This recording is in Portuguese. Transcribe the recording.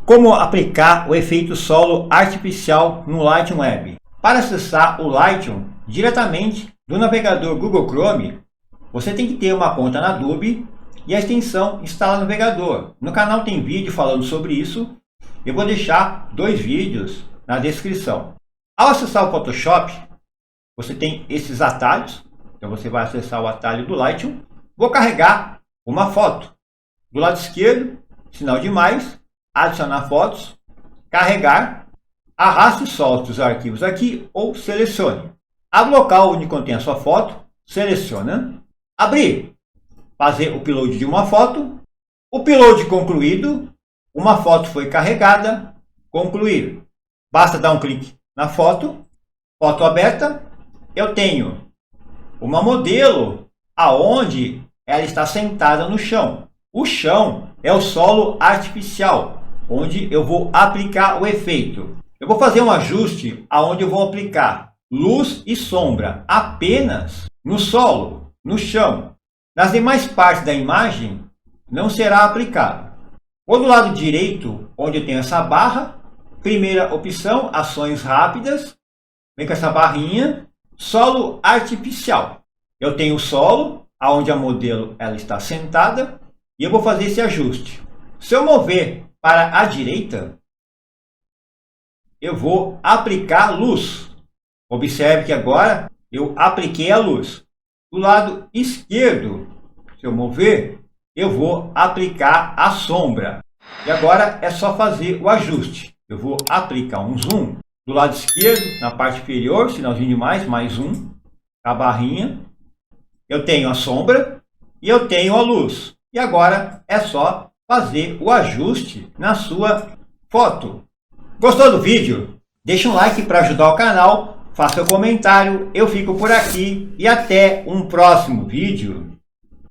Como aplicar o efeito solo artificial no Lightroom Web? Para acessar o Lightroom diretamente do navegador Google Chrome, você tem que ter uma conta na Adobe e a extensão instalar no navegador. No canal tem vídeo falando sobre isso. Eu vou deixar 2 vídeos na descrição. Ao acessar o Photoshop, você tem esses atalhos. Então você vai acessar o atalho do Lightroom. Vou carregar uma foto. Do lado esquerdo, sinal de mais, adicionar fotos, carregar, arraste e solte os arquivos aqui ou selecione. Abre o local onde contém a sua foto, seleciona, abrir, fazer o upload de uma foto, upload concluído, uma foto foi carregada, concluir. Basta dar um clique na foto, foto aberta, eu tenho uma modelo aonde ela está sentada no chão. O chão é o solo artificial, onde eu vou aplicar o efeito. Eu vou fazer um ajuste aonde eu vou aplicar luz e sombra apenas no solo, no chão. Nas demais partes da imagem não será aplicado. Vou do lado direito, onde eu tenho essa barra, primeira opção, ações rápidas, vem com essa barrinha, solo artificial. Eu tenho o solo, aonde a modelo ela está sentada, e eu vou fazer esse ajuste. Se eu mover para a direita, eu vou aplicar luz. Observe que agora eu apliquei a luz. Do lado esquerdo, se eu mover, eu vou aplicar a sombra. E agora é só fazer o ajuste. Eu vou aplicar um zoom. Do lado esquerdo, na parte inferior, sinalzinho de mais um, a barrinha. Eu tenho a sombra e eu tenho a luz. E agora é só fazer o ajuste na sua foto. Gostou do vídeo? Deixa um like para ajudar o canal, faça seu comentário, eu fico por aqui e até um próximo vídeo.